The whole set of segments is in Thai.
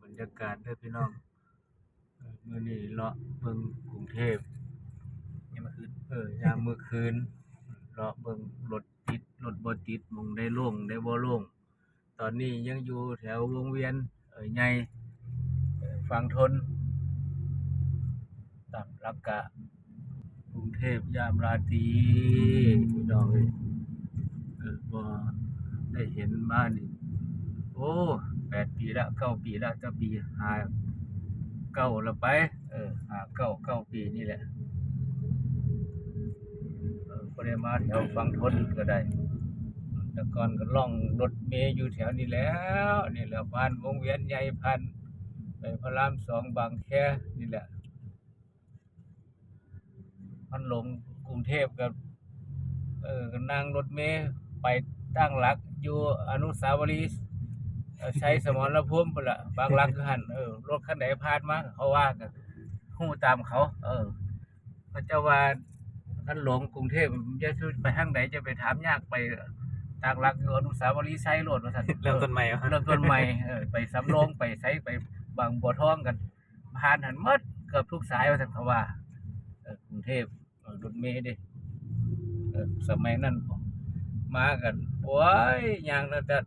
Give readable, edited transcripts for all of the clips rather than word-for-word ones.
บรรยากาศเด้อพี่น้องมื้อนี้เลาะเบิ่งกรุงเทพยามมื้อคืนยามมื้อคืนเลาะเบิ่งรถติดรถบ่ติดหม้องใดโล่งใดบ่โล่งตอนนี้ยังอยู่แถววงเวียนใหญ่ฝั่งทนตามหลักกะกรุงเทพยามราตรีพี่น้องเอ้ยบ่ได้เห็นมานี่โอ้8 ปีแล้ว9 ปีแล้วแต่ปี59แล้วไป59 ปีนี่แหละบ่ได้มาแถวฝั่งทนก็ได้แต่ก่อนก็ล่องรถเมล์อยู่แถวนี้แล้วนี่แหละผ่านวงเวียนใหญ่ผ่านไปพระราม2บางแคนี่แหละมันหลงกรุงเทพก็ก็นั่งรถเมล์ไปตั้งหลักอยู่อนุสาวรีย์ชัยสมรภูมิพุ่นล่ะบางหลักอยู่หั่นรถคันใดผ่านมาเขาว่าก็ฮู้ตามเขาเขาเจ้าว่าคันหลงกรุงเทพจะไปทางใดจะไปถามยากไปตั้งหลักอยู่อนุสาวรีย์ชัยโลดว่าซั่น เริ่มต้นใหม่ เริ่มต้นใหม่ไปสำโรงไปไสไปบางบัวทองกันผ่านหันหมดเกือบทุกสายว่าซั่นเขาว่ากรุงเทพรถเมล์เด้สมัยนั้นมากันโอ้ยย่างแต่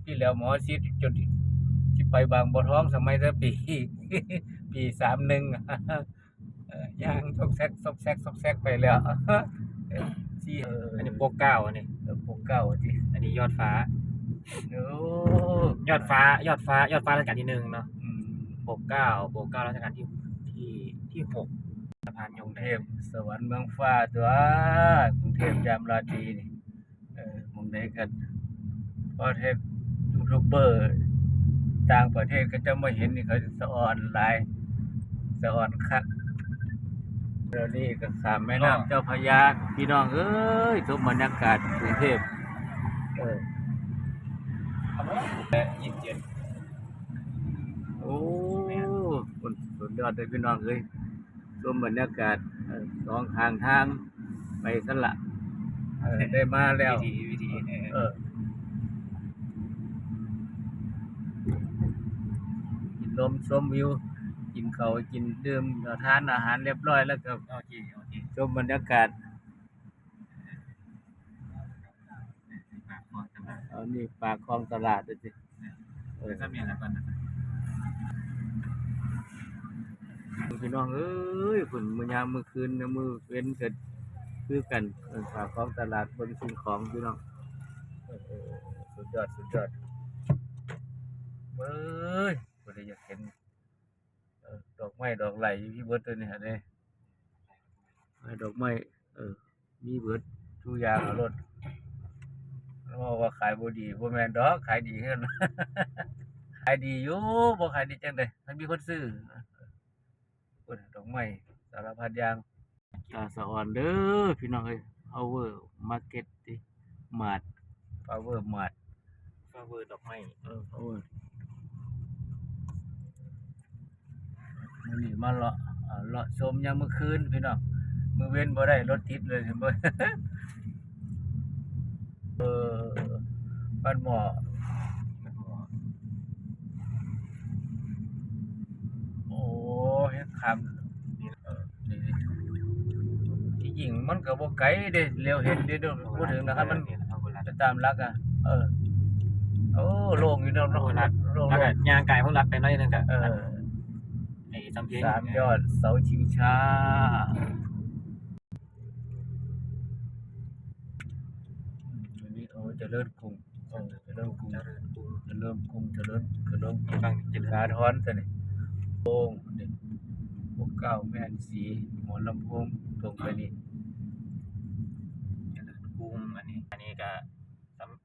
ที่แล้วหมอชิดจนสิไปบางบัวทองสมัยแต่ปีปี31ย่างซอกแซกซอกแซกซอกแซกไปแล้วที่อันนี้โปรเก้าอันนี้ ปกเก้าที่ อันนี้ยอดฟ้า โอ้ ยอดฟ้รัชกาลที่1เนาะโปรเก้ารัชกาลที่6สะพานย ก ง รุง แด เทพ ง สวรรค์เมืองฟ้าตัวกรุงเทพยามราตรีนี่หม้องใดก็ประเทศยูทูบเบอร์ต่างประเทศก็จะมาเห็นนี่เขาสะอ่อนหลายสะอ่อนคักเดี๋ยวนี้ก็ข้ามแม่น้ำเจ้าพระยาพี่น้องเอ้ยชมบรรยากาศกรุงเทพ27โอ้สุดยอดเลยพี่น้องเอ้ยชมบรรยากาศสองข้างทางไปซั่นล่ะได้มาแล้ว วิธีกินลมชมวิวกินข้าวกินดื่มทานอาหารเรียบร้อยแล้วก็โอเคชมบรรยากาศนี่ปากคลองตลาดด้วยสิก็มีอะไรก่อนพี่น้องเอ้ยฝนมื้อยามมื้อคืนมื้อเว้นก็คือกันปากคลองตลาดเบิ่งสิ่งของพี่น้องสุดยอดเอ้ยบ่ได้อยากเห็นดอกไม้ดอกไหลอยู่ที่เบิดตัวนี้หั่นเด้ดอกไม้มีเบิดทุกอย่างเอาโลดว่าขายบ่ดีบ่แม่นดอกขายดีคือกัน ขายดีอยู่บ่ขายดีจังได๋มันมีคนซื้อดอกไม้สารพัดอย่างตาสะอ่อนเด้อพี่น้องเอ้ย Power Market ติมาร์ท Power Mart ฟ้าเวอร์ดอกไม้Power มื้อนี้มาเลาะชมยามมื้อคืนพี่น้องมื้อเว้นบ่ได้รถติดเลยเห็นบ่ บ้านหม้อโอ้เฮ็ดครับนี่ที่จริงมันก็บ่ไกลเด้เลี้ยวเห็นเด้บ่ถึงนะครับมันไปตามหลักโอ้โล่งอยู่เนาะโล่ง แล้วก็ย่างไก่พวกรัดไปหน่อยนึงก็ไอ้สำเพ็ง3 ยอดเสาชิงช้าอันนี้เจริญกรุงเจริญกรุงฟังสาธรซะนี่โป่งนี่พวกเก้าแม่นสีหมอลำโพงตรงไปนี่ เจริญกรุงอันนี้ก็สำลูก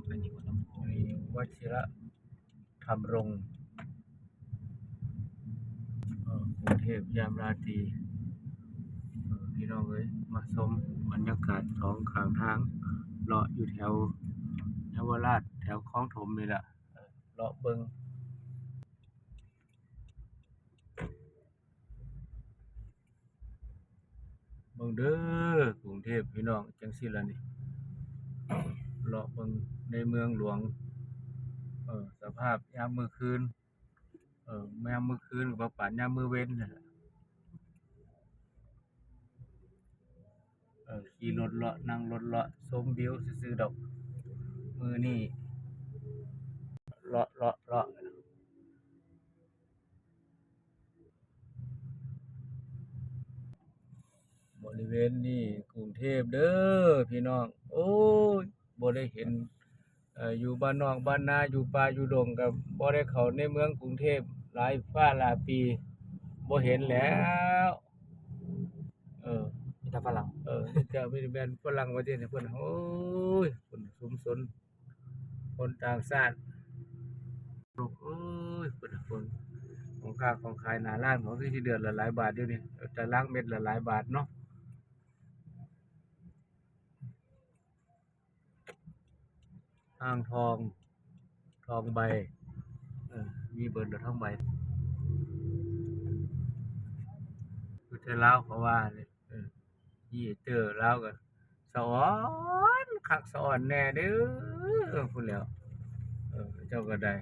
เป็นอยู่ลำโพงนี่วชิระธรรมรงค์กรุงเทพยามราตรีพี่น้องเอ้ยมาชมบรรยากาศสองข้างทางเลาะอยู่แถวเยาวราชแถวคลองถมนี่แหละเลาะเบิ่ง เบิ่งเด้อกรุงเทพพี่น้องจังซี่ล่ะนี่เลาะเบิ่งในเมืองหลวงสภาพยามมื้อคืนยามมื้อคืนก็ปานยามมื้อเว้นนั่นแหละขี่รถเลาะนั่งรถเลาะชมวิวซื่อๆดอกมื้อนี้เลาะบริเวณนี้กรุงเทพเด้อพี่น้องโอ้ยบ่ได้เห็นอยู่บ้านนอกบ้านนาอยู่ป่าอยู่ดงก็บ่ได้เข้าในเมืองกรุงเทพหลายฟ้าหลายปีบ่เห็นแล้วเออ มีแต่ฝรั่ง จะมีแม่นฝรั่งว่าจังซี่เพิ่นโอ้ยเพิ่นสุมสนคนต่างชาติลูกเอ้ยเพิ่นน่ะเพิ่นของค้าของขายหน้าร้านเขาคือสิเดือนละหลายบาทเดี๋ยวนี้ตารางเม็ดละหลายบาทเนาะห้างทองทองใบมีเบิดแล้วทองใบอยู่แต่ลาวเขาว่าเลยยี่เจอลาวก็สะอ้อนคักสะอ้อนแน่เด้อพู้นแหล้วเจ้าก็ได้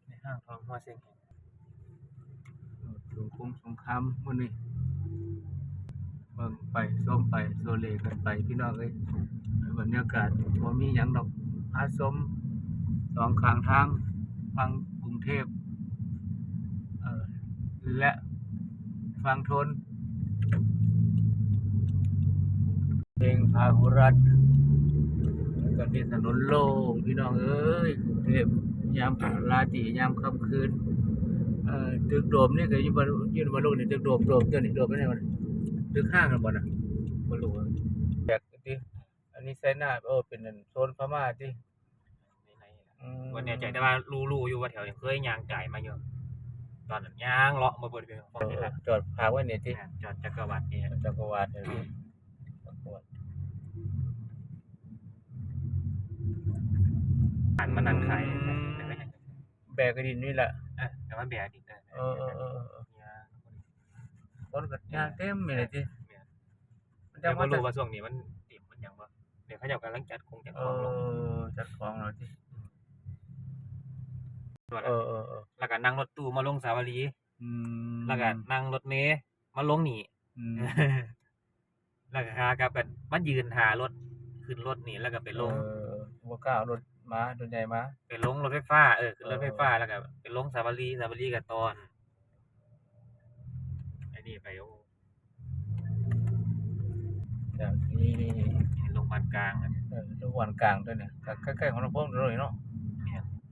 ในห้างทองหัวเซ็งแห่งสงครามมื้อนี้เบิ่งไปชมไปโซเลกันไปพี่น้องเอ้ยบรรยากาศบ่มีหยังดอกหาชมสองข้างทางฝั่งกรุงเทพและฝั่งทนเพลงพาหุรัตน์แล้วก็นี่ถนนโล่งพี่น้องเอ้ยกรุงเทพยามราตรียามค่ำคืนตึกโดมนี่ก็อยู่บ่รู้นี่ตึกโดมเจ้านี่โดมไปไหนวะตึกห้างนั่นบ่น่ะบ่รู้แปลกติอันนี้ไสนาทเป็นนั่นโซนพม่าติในวันนี้ใจแต่ว่ารู้อยู่ว่าแถวนี้เคยย่างจ่ายมาอยู่ตอนนั้นย่างเลาะมาเบิดเป็นของนี่ครับ จอดพาไว้นี่ติ จอดจักรวรรดินี่ จักรวาลจักรวาล ผ่านมานั่งขายแบกกระดินนี่แหละแต่ว่าแบกดิคนก็ย่างเต็มเลยติมันจะบ่รู้ว่าช่วงนี้มันติดมันหยังบ่เดี๋ยวเขาเจ้ากำลังจัดของลงจัดของแล้วติแล้วก็นั่งรถตู้มาลงสาวรีแล้วก็นั่งรถเมล์มาลงนี่แล้วก็ขากลับกันมายืนหารถขึ้นรถนี่แล้วก็ไปลงบ่กล้ารถม้ารถใหญ่มาไปลงรถไฟฟ้าขึ้นรถไฟฟ้าแล้วก็ไปลงสาวรีก็ตอนไอ้นี่ไปจากนี้โรงพยาบาลกลางโรงพยาบาลกลางด้วยเนี่ยใกล้ๆของเราพวกเลยเนาะ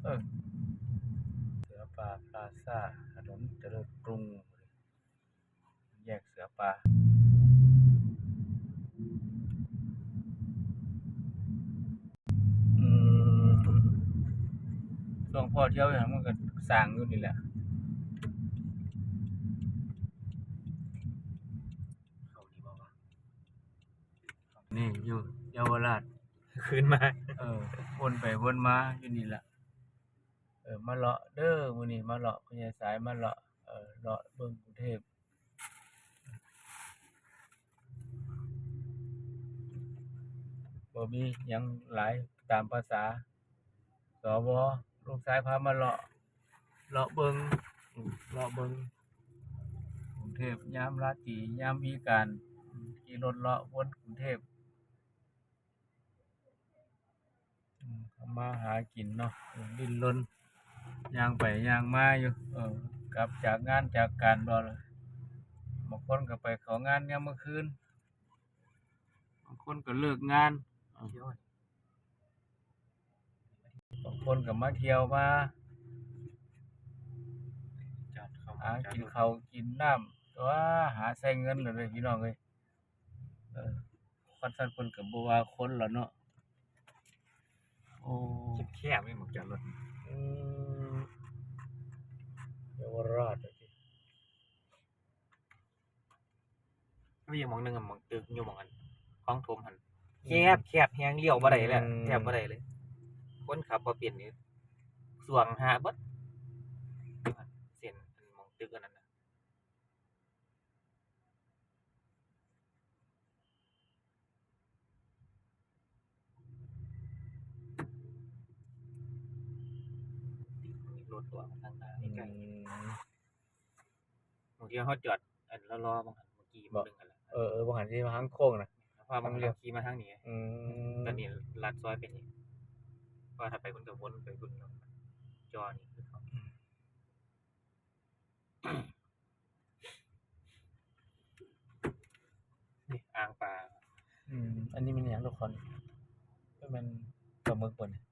เสือป่าพลาซ่าถนนเจริญกรุงแยกเสือป่าช่วงพ่อเที่ยวอย่างมันก็สร้างอยู่นี่แหละนี่อยู่เยาวราชขึ้นมาวนไปวนมาอยู่นี่แหละมาเลาะเด้อมื้อนี้มาเลาะพญาสายมาเลาะเลาะเบิ่งกรุงเทพบ่มีหยังหลายตามภาษาสวลูกชายพามาเลาะเบิ่งกรุงเทพยามราตรียามวิกาลขี่รถเลาะวนกรุงเทพมาหากินเนาะดิ้นรนย่างไปย่างมาอยู่กลับจากงานจากการบ่ล่ะบางคนก็ไปของานยามมื้อคืนบางคนก็เลิกงานบางคนก็มาเที่ยวมาหากินข้าวกินน้ำตัวหาใช้เงินเลยพี่น้องเอ้ยคนซั่นเพิ่นก็บ่ว่าคนล่ะเนาะแคบไม่หมดจอดรถเยาวราชก็ยังมองนึงมองตึกอยู่มองกันคลองถมหั่นแคบแฮงเลี้ยวบ่ได้เลยแทบบ่ได้เลยคนขับบ่เป็นนี่สวงหาเบิดเส้นมองตึกอันนั้นน่ะ ถตัวมาทางหน้า อื ใกล้ ม ๆบางทีเขาจอดอันรอๆบางหันเมื่อกี้มันนึงกันแหละ บ่หันที่ทางโค้งน่ะ เพราะว่าบางหันเราขี่มาทางนี้ อืม ตอนนี้ลัดซอยเป็นนี่เพราะว่าถ้าไปคุณก็วนไปคุณจอนี่คือเขานี่อ่างปลา อันนี้มันหยังทุกคนมันปลาหมึกบ่เนี่ย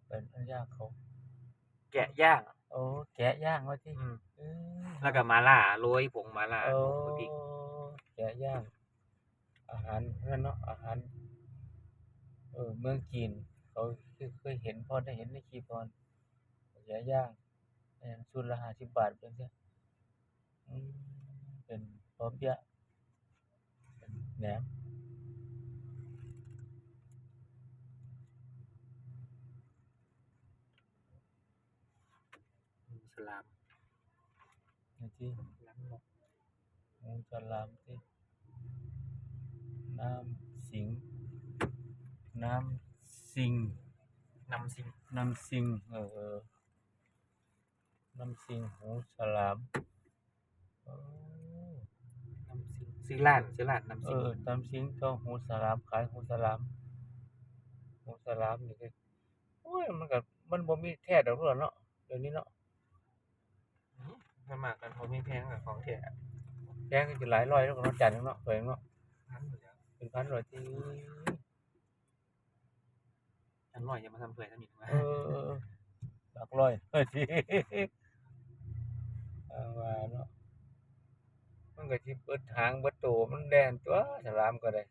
เป็นอันย่างเขา แกะย่าง โอ้แกะย่างว่าติ แล้วก็มาล่าโรยผงมาล่า โอ้ พริก แกะย่าง อาหารนั่นเนาะอาหารเมืองจีนเขาเคยเห็นพอได้เห็นในคลิปก่อนแกะย่างชุดละ50 บาทเป็นจังซี่เป็นปอเปี๊ยะเป็นแหนม สลาม นี่ที่ ล้างนก หมูสลามที่น้ำสิง น้ำสิง นำซิง น้ำสิงน้ำสิงหูฉลามโอ้ นำซิงซื้อร้านนำซิง น้ำสิงก็หูฉลามขายหูฉลามหูฉลามนี่ก็โอ้ยมันบ่มีแท้ดอกเนาะเดี๋ยวนี้เนาะ สมากกันเขาไม่แพงกับของแท้ แพงก็สิหลายร้อยแล้วก็เนาะจานนึงเนาะแพงเนาะ พันหมดแล้ว เป็นพันร้อยที่ อันร่อยจะมาทำเพื่อนทำอีกไหม หลักร้อยที่ว่าเนาะมันก็สิเบิดหางเบิดโตมันแล่นตัวฉลามก็ได้